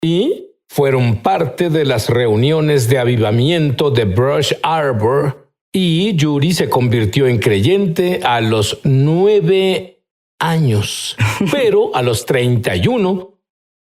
y fueron parte de las reuniones de avivamiento de Brush Arbor, y Judy se convirtió en creyente a los 9 años. Pero a los 31,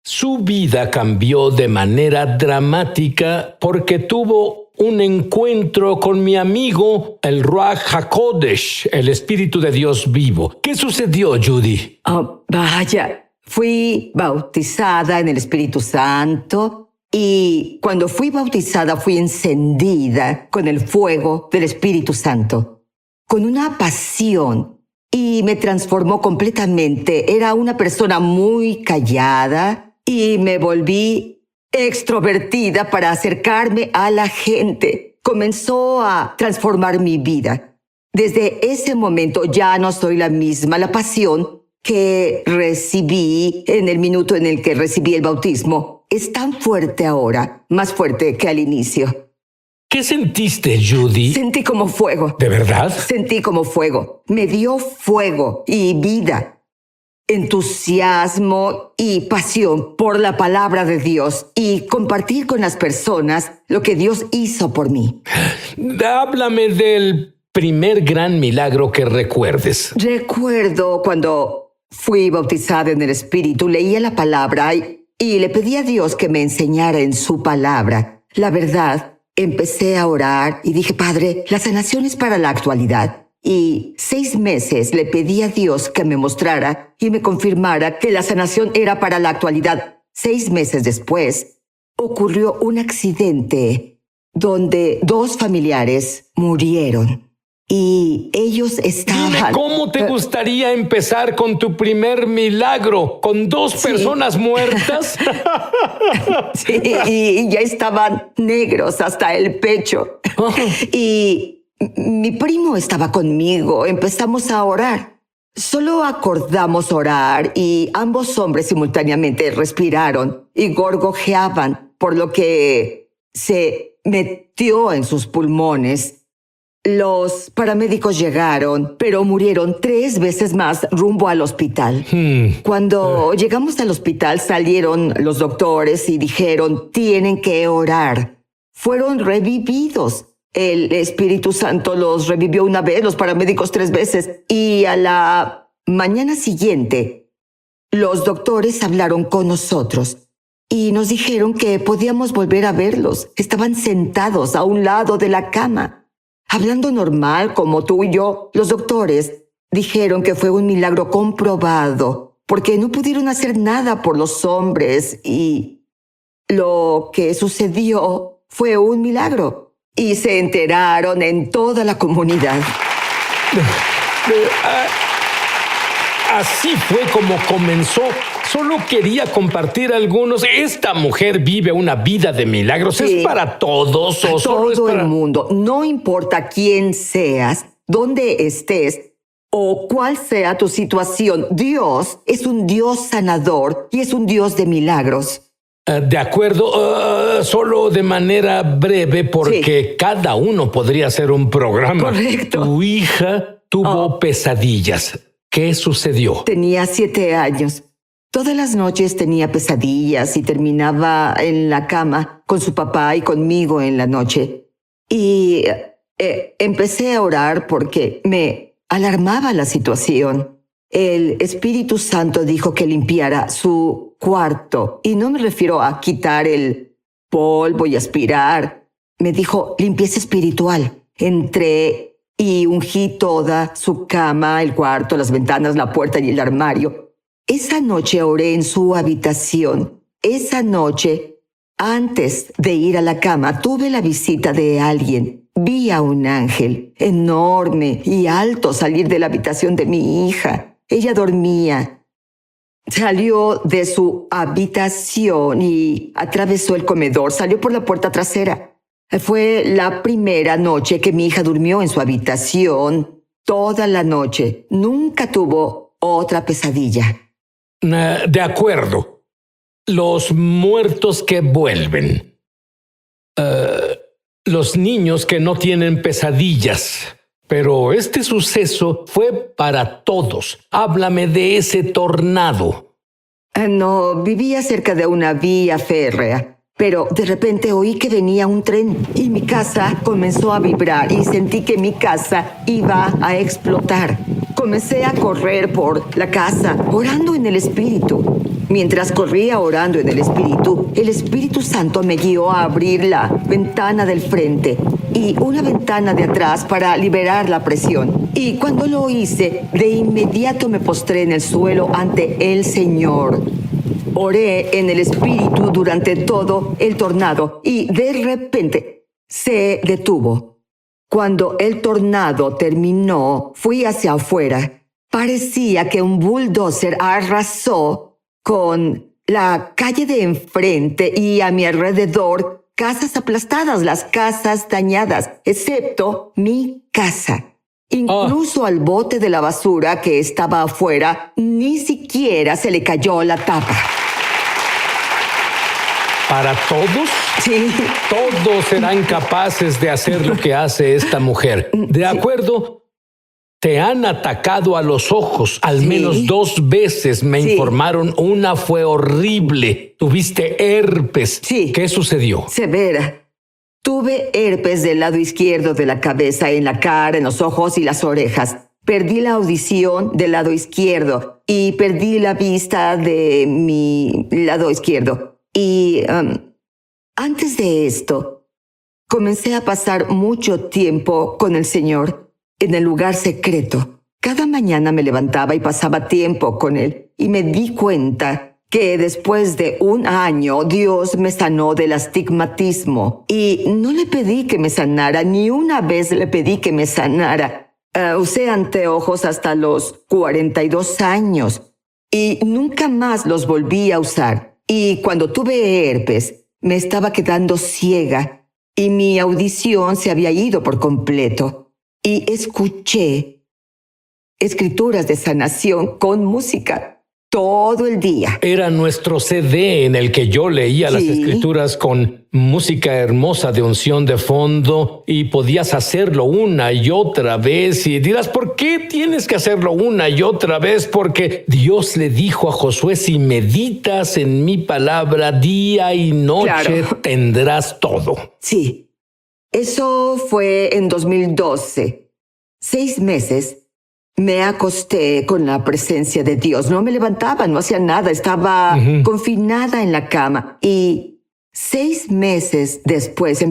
su vida cambió de manera dramática porque tuvo un encuentro con mi amigo, el Ruach HaKodesh, el Espíritu de Dios vivo. ¿Qué sucedió, Judy? Oh, vaya. Fui bautizada en el Espíritu Santo y cuando fui bautizada fui encendida con el fuego del Espíritu Santo, con una pasión, y me transformó completamente. Era una persona muy callada y me volví extrovertida para acercarme a la gente. Comenzó a transformar mi vida. Desde ese momento ya no soy la misma. La pasión que recibí en el minuto en el que recibí el bautismo es tan fuerte ahora, más fuerte que al inicio. ¿Qué sentiste, Judy? Sentí como fuego. ¿De verdad? Sentí como fuego. Me dio fuego y vida, entusiasmo y pasión por la palabra de Dios y compartir con las personas lo que Dios hizo por mí. Háblame del primer gran milagro que recuerdes. Recuerdo cuando fui bautizada en el Espíritu, leía la palabra y le pedí a Dios que me enseñara en su palabra. La verdad, empecé a orar y dije, Padre, la sanación es para la actualidad. Y 6 meses le pedí a Dios que me mostrara y me confirmara que la sanación era para la actualidad. 6 meses después, ocurrió un accidente donde 2 familiares murieron. Y ellos estaban... Dime, ¿cómo te gustaría empezar con tu primer milagro? ¿Con 2 personas muertas? Sí, y ya estaban negros hasta el pecho. Oh. Y mi primo estaba conmigo. Empezamos a orar. Solo acordamos orar y ambos hombres simultáneamente respiraron y gorgojeaban, por lo que se metió en sus pulmones. Los paramédicos llegaron, pero murieron 3 veces más rumbo al hospital. Cuando llegamos al hospital, salieron los doctores y dijeron, tienen que orar. Fueron revividos. El Espíritu Santo los revivió 1 vez, los paramédicos 3 veces. Y a la mañana siguiente, los doctores hablaron con nosotros y nos dijeron que podíamos volver a verlos. Estaban sentados a un lado de la cama, hablando normal como tú y yo. Los doctores dijeron que fue un milagro comprobado porque no pudieron hacer nada por los hombres y lo que sucedió fue un milagro. Y se enteraron en toda la comunidad. Así fue como comenzó. Solo quería compartir algunos. ¿Esta mujer vive una vida de milagros? Sí. ¿Es para todos o solo es Todo para...? el mundo, no importa quién seas, dónde estés o cuál sea tu situación, Dios es un Dios sanador y es un Dios de milagros. De acuerdo, solo de manera breve porque cada uno podría hacer un programa. Correcto. Tu hija tuvo pesadillas. ¿Qué sucedió? Tenía 7 años. Todas las noches tenía pesadillas y terminaba en la cama con su papá y conmigo en la noche. Y empecé a orar porque me alarmaba la situación. El Espíritu Santo dijo que limpiara su cuarto. Y no me refiero a quitar el polvo y aspirar. Me dijo limpieza espiritual. Entré y ungí toda su cama, el cuarto, las ventanas, la puerta y el armario. Esa noche oré en su habitación. Esa noche, antes de ir a la cama, tuve la visita de alguien. Vi a un ángel enorme y alto salir de la habitación de mi hija. Ella dormía. Salió de su habitación y atravesó el comedor. Salió por la puerta trasera. Fue la primera noche que mi hija durmió en su habitación. Toda la noche. Nunca tuvo otra pesadilla. De acuerdo. Los muertos que vuelven. Los niños que no tienen pesadillas. Pero este suceso fue para todos. Háblame de ese tornado. No, vivía cerca de una vía férrea. Pero de repente oí que venía un tren y mi casa comenzó a vibrar y sentí que mi casa iba a explotar. Comencé a correr por la casa, orando en el Espíritu. Mientras corría orando en el Espíritu Santo me guió a abrir la ventana del frente y una ventana de atrás para liberar la presión. Y cuando lo hice, de inmediato me postré en el suelo ante el Señor. Oré en el Espíritu durante todo el tornado y de repente se detuvo. Cuando el tornado terminó, fui hacia afuera. Parecía que un bulldozer arrasó con la calle de enfrente y a mi alrededor casas aplastadas, las casas dañadas, excepto mi casa. Incluso al bote de la basura que estaba afuera, ni siquiera se le cayó la tapa. ¿Para todos? Sí. Todos serán capaces de hacer lo que hace esta mujer. ¿De acuerdo? Te han atacado a los ojos al menos 2 veces, me informaron. Una fue horrible. Tuviste herpes. Sí. ¿Qué sucedió? Severa. Tuve herpes del lado izquierdo de la cabeza, en la cara, en los ojos y las orejas. Perdí la audición del lado izquierdo y perdí la vista de mi lado izquierdo. Y antes de esto, comencé a pasar mucho tiempo con el Señor en el lugar secreto. Cada mañana me levantaba y pasaba tiempo con Él y me di cuenta que después de 1 año Dios me sanó del astigmatismo y no le pedí que me sanara, ni una vez le pedí que me sanara. Usé anteojos hasta los 42 años y nunca más los volví a usar. Y cuando tuve herpes, me estaba quedando ciega y mi audición se había ido por completo. Y escuché escrituras de sanación con música todo el día. Era nuestro CD en el que yo leía las escrituras con música hermosa de unción de fondo y podías hacerlo una y otra vez y dirás, ¿por qué tienes que hacerlo una y otra vez? Porque Dios le dijo a Josué, si meditas en mi palabra día y noche, tendrás todo. Sí, eso fue en 2012. 6 meses. Me acosté con la presencia de Dios. No me levantaba, no hacía nada. Estaba confinada en la cama. Y 6 meses después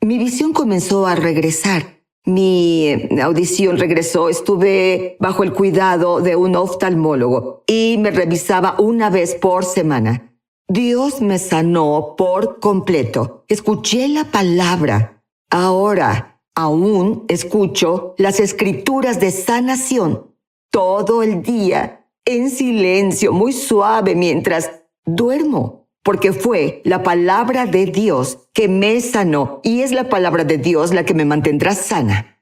mi visión comenzó a regresar. Mi audición regresó. Estuve bajo el cuidado de un oftalmólogo y me revisaba 1 vez por semana. Dios me sanó por completo. Escuché la palabra. Ahora aún escucho las escrituras de sanación todo el día, en silencio, muy suave mientras duermo, porque fue la palabra de Dios que me sanó y es la palabra de Dios la que me mantendrá sana.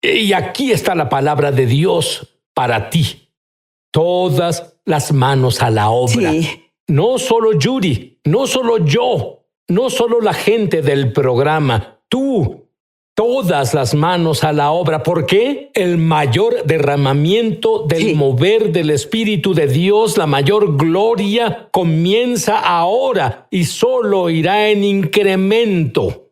Y aquí está la palabra de Dios para ti. Todas las manos a la obra. Sí. No solo Yuri, no solo yo, no solo la gente del programa, tú. Todas las manos a la obra. ¿Por qué? El mayor derramamiento del mover del Espíritu de Dios, la mayor gloria, comienza ahora y solo irá en incremento.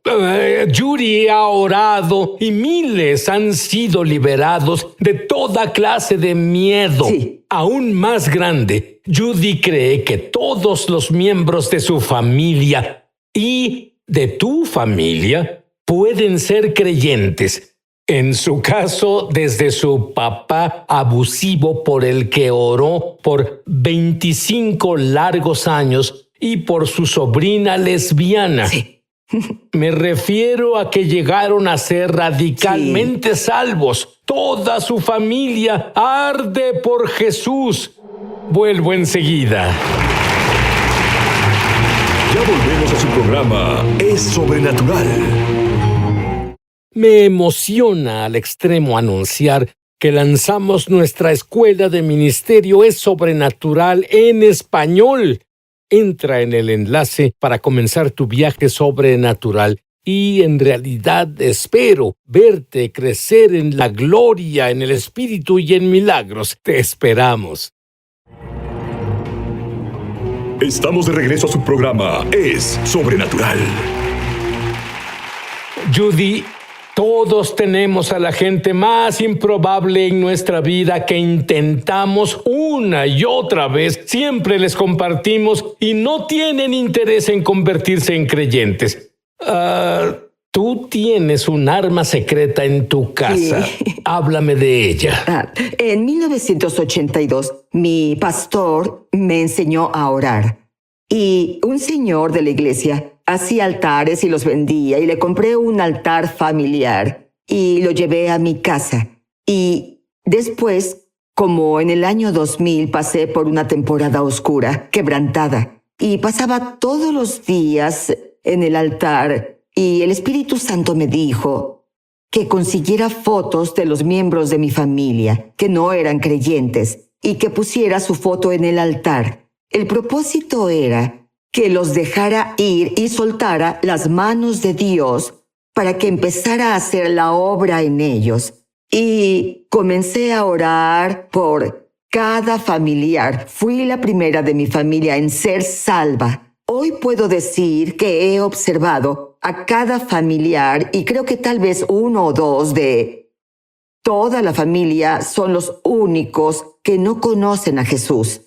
Yuri ha orado y miles han sido liberados de toda clase de miedo. Aún más grande, Judy cree que todos los miembros de su familia y de tu familia pueden ser creyentes. En su caso, desde su papá abusivo por el que oró por 25 largos años y por su sobrina lesbiana. Me refiero a que llegaron a ser radicalmente salvos. Toda su familia arde por Jesús. Vuelvo enseguida. Ya volvemos a su programa Es Sobrenatural. Me emociona al extremo anunciar que lanzamos nuestra escuela de ministerio Es Sobrenatural en español. Entra en el enlace para comenzar tu viaje sobrenatural y en realidad espero verte crecer en la gloria, en el Espíritu y en milagros. Te esperamos. Estamos de regreso a su programa Es Sobrenatural. Judy, todos tenemos a la gente más improbable en nuestra vida que intentamos una y otra vez. Siempre les compartimos y no tienen interés en convertirse en creyentes. Tú tienes un arma secreta en tu casa. Sí. Háblame de ella. En 1982, mi pastor me enseñó a orar. Y un señor de la iglesia hacía altares y los vendía. Y le compré un altar familiar y lo llevé a mi casa. Y después, como en el año 2000, pasé por una temporada oscura, quebrantada. Y pasaba todos los días en el altar. Y el Espíritu Santo me dijo que consiguiera fotos de los miembros de mi familia que no eran creyentes y que pusiera su foto en el altar. El propósito era que los dejara ir y soltara las manos de Dios para que empezara a hacer la obra en ellos. Y comencé a orar por cada familiar. Fui la primera de mi familia en ser salva. Hoy puedo decir que he observado a cada familiar y creo que tal vez uno o dos de toda la familia son los únicos que no conocen a Jesús.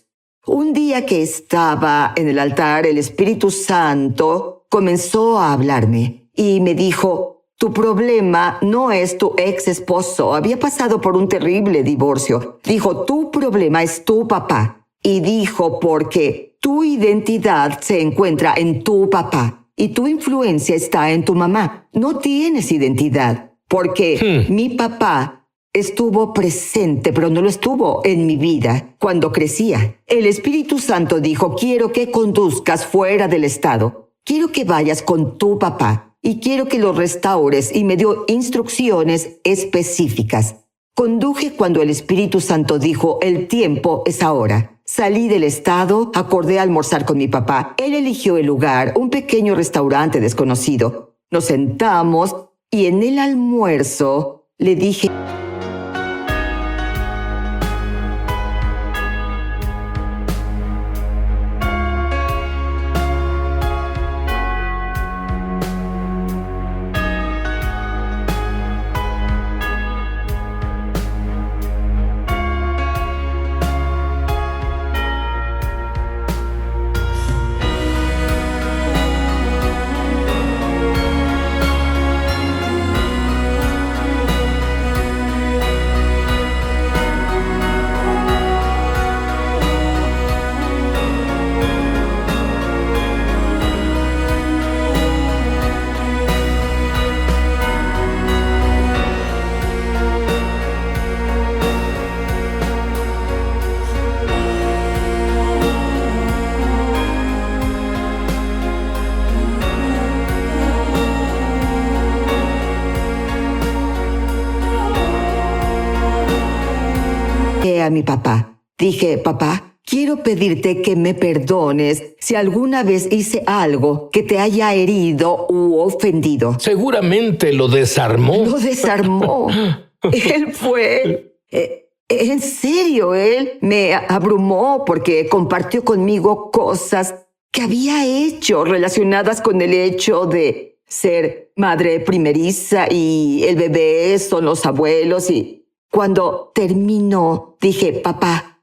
Un día que estaba en el altar, el Espíritu Santo comenzó a hablarme y me dijo: tu problema no es tu ex esposo, había pasado por un terrible divorcio. Dijo: tu problema es tu papá. Y dijo: porque tu identidad se encuentra en tu papá y tu influencia está en tu mamá. No tienes identidad porque mi papá estuvo presente, pero no lo estuvo en mi vida cuando crecía. El Espíritu Santo dijo: quiero que conduzcas fuera del estado. Quiero que vayas con tu papá y quiero que lo restaures, y me dio instrucciones específicas. Conduje cuando el Espíritu Santo dijo: el tiempo es ahora. Salí del estado, acordé almorzar con mi papá. Él eligió el lugar, un pequeño restaurante desconocido. Nos sentamos y en el almuerzo le dije: a mi papá. Dije: papá, quiero pedirte que me perdones si alguna vez hice algo que te haya herido u ofendido. Seguramente lo desarmó. Lo desarmó. Él fue... en serio, él me abrumó porque compartió conmigo cosas que había hecho relacionadas con el hecho de ser madre primeriza y el bebé son los abuelos. Y cuando terminó, dije: papá,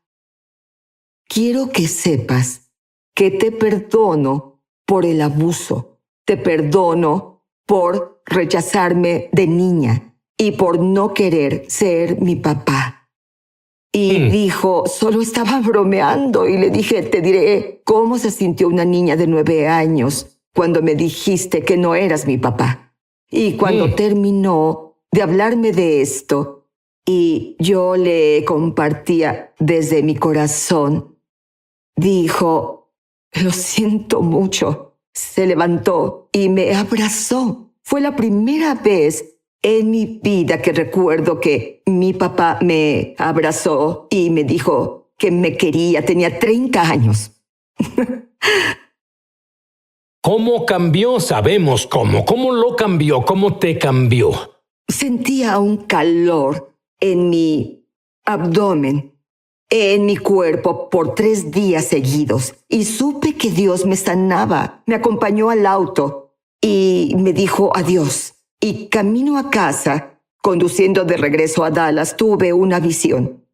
quiero que sepas que te perdono por el abuso. Te perdono por rechazarme de niña y por no querer ser mi papá. Y dijo: solo estaba bromeando. Y le dije: te diré cómo se sintió una niña de 9 años cuando me dijiste que no eras mi papá. Y cuando terminó de hablarme de esto, y yo le compartía desde mi corazón, dijo: lo siento mucho. Se levantó y me abrazó. Fue la primera vez en mi vida que recuerdo que mi papá me abrazó y me dijo que me quería. Tenía 30 años. ¿Cómo cambió? Sabemos cómo. ¿Cómo lo cambió? ¿Cómo te cambió? Sentía un calor en mi abdomen en mi cuerpo por 3 días seguidos y supe que Dios me sanaba. Me acompañó al auto y me dijo adiós. Y camino a casa, conduciendo de regreso a Dallas, tuve una visión.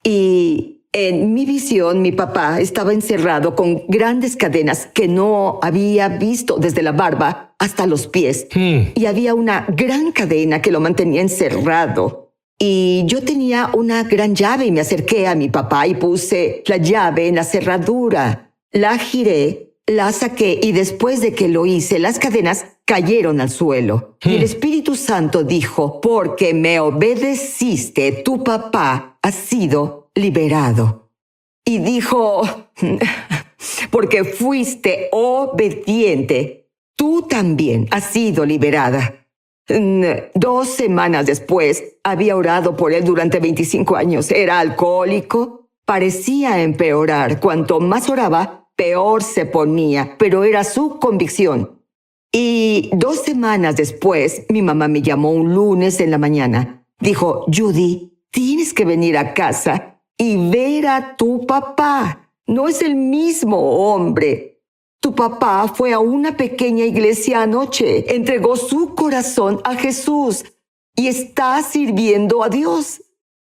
Y en mi visión, mi papá estaba encerrado con grandes cadenas que no había visto desde la barba hasta los pies. Y había una gran cadena que lo mantenía encerrado. Y yo tenía una gran llave y me acerqué a mi papá y puse la llave en la cerradura. La giré, la saqué y después de que lo hice, las cadenas cayeron al suelo. Y el Espíritu Santo dijo, porque me obedeciste, tu papá ha sido liberado. Y dijo, porque fuiste obediente, tú también has sido liberada. 2 semanas después, había orado por él durante 25 años. Era alcohólico, parecía empeorar. Cuanto más oraba, peor se ponía, pero era su convicción. Y 2 semanas después, mi mamá me llamó un lunes en la mañana. Dijo, Judy, tienes que venir a casa y ver a tu papá. No es el mismo hombre. Tu papá fue a una pequeña iglesia anoche, entregó su corazón a Jesús y está sirviendo a Dios.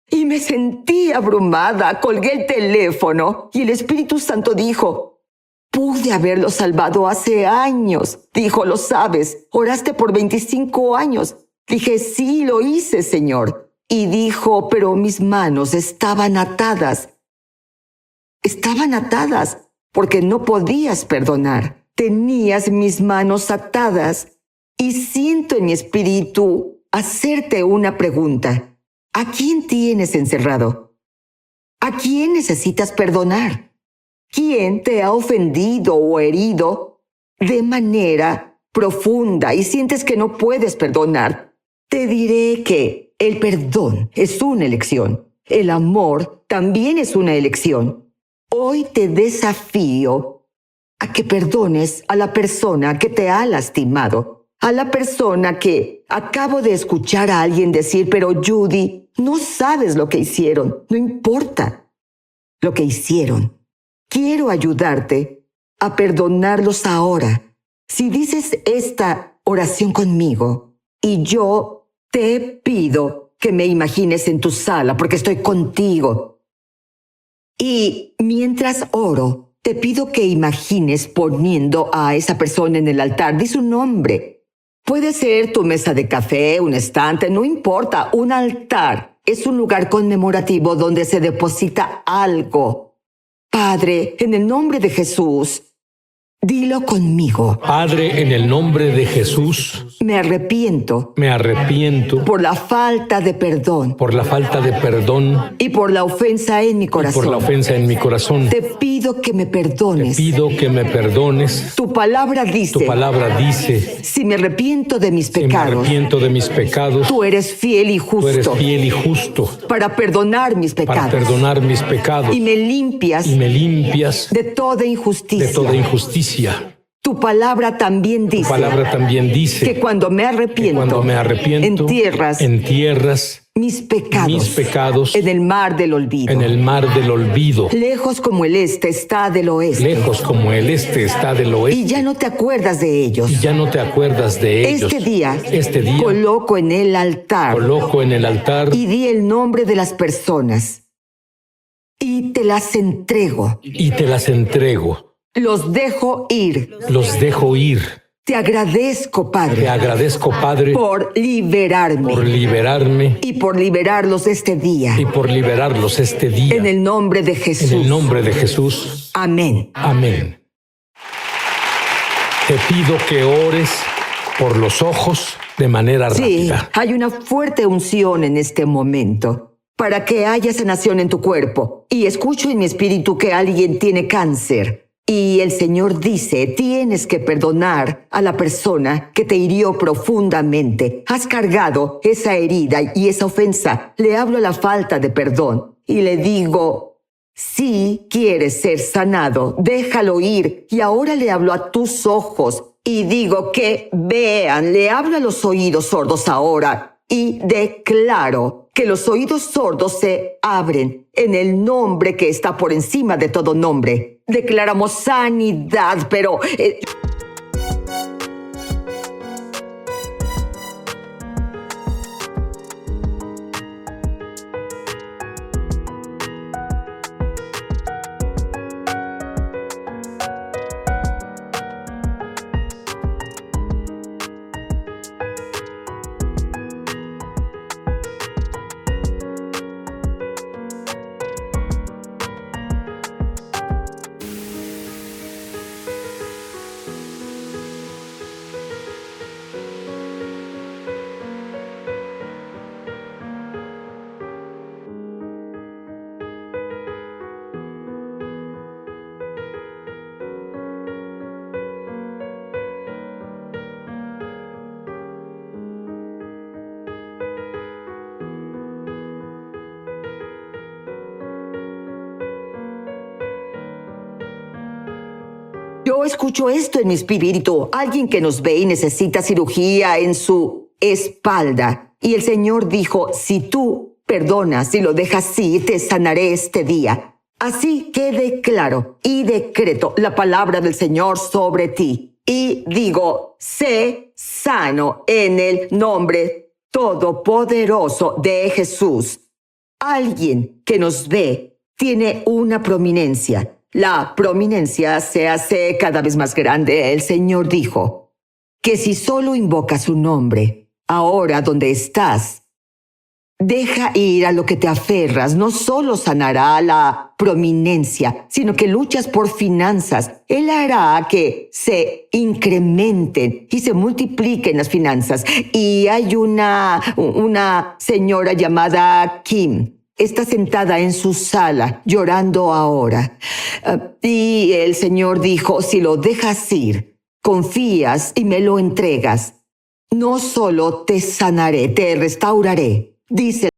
Y me sentí abrumada, colgué el teléfono y el Espíritu Santo dijo, pude haberlo salvado hace años. Dijo, lo sabes, oraste por 25 años. Dije, sí, lo hice, Señor. Y dijo, pero mis manos estaban atadas. Estaban atadas. Porque no podías perdonar. Tenías mis manos atadas y siento en mi espíritu hacerte una pregunta. ¿A quién tienes encerrado? ¿A quién necesitas perdonar? ¿Quién te ha ofendido o herido de manera profunda y sientes que no puedes perdonar? Te diré que el perdón es una elección. El amor también es una elección. Hoy te desafío a que perdones a la persona que te ha lastimado, a la persona que acabo de escuchar a alguien decir, pero Judy, no sabes lo que hicieron, no importa lo que hicieron. Quiero ayudarte a perdonarlos ahora. Si dices esta oración conmigo y yo te pido que me imagines en tu sala porque estoy contigo. Y mientras oro, te pido que imagines poniendo a esa persona en el altar. Di su nombre. Puede ser tu mesa de café, un estante, no importa. Un altar es un lugar conmemorativo donde se deposita algo. Padre, en el nombre de Jesús, dilo conmigo. Padre, en el nombre de Jesús, me arrepiento por la falta de perdón la falta de perdón y por la ofensa en mi corazón. Te pido que me perdones. Tu palabra dice, si me arrepiento de mis pecados, tú eres fiel y justo para perdonar mis pecados y me limpias de toda injusticia. Tu palabra también dice que cuando me arrepiento, entierras mis pecados en el mar del olvido. Lejos como el este está del oeste. Y ya no te acuerdas de ellos. Este día coloco en el altar y di el nombre de las personas y te las entrego. Los dejo ir. Te agradezco, Padre. Por liberarme. Y por liberarlos este día. En el nombre de Jesús. Amén. Te pido que ores por los ojos de manera rápida. Hay una fuerte unción en este momento para que haya sanación en tu cuerpo. Y escucho en mi espíritu que alguien tiene cáncer. Y el Señor dice, tienes que perdonar a la persona que te hirió profundamente. Has cargado esa herida y esa ofensa. Le hablo a la falta de perdón y le digo, si quieres ser sanado, déjalo ir. Y ahora le hablo a tus ojos y digo que vean. Le hablo a los oídos sordos ahora y declaro que los oídos sordos se abren en el nombre que está por encima de todo nombre. Declaramos sanidad, pero... Yo escucho esto en mi espíritu. Alguien que nos ve y necesita cirugía en su espalda. Y el Señor dijo, si tú perdonas y lo dejas ir, te sanaré este día. Así que declaro y decreto la palabra del Señor sobre ti. Y digo, sé sano en el nombre todopoderoso de Jesús. Alguien que nos ve tiene una prominencia. La prominencia se hace cada vez más grande. El Señor dijo que si solo invocas su nombre, ahora donde estás, deja ir a lo que te aferras, no solo sanará la prominencia, sino que luchas por finanzas. Él hará que se incrementen y se multipliquen las finanzas. Y hay una señora llamada Kim. Está sentada en su sala, llorando ahora. Y el Señor dijo, si lo dejas ir, confías y me lo entregas, no solo te sanaré, te restauraré, dice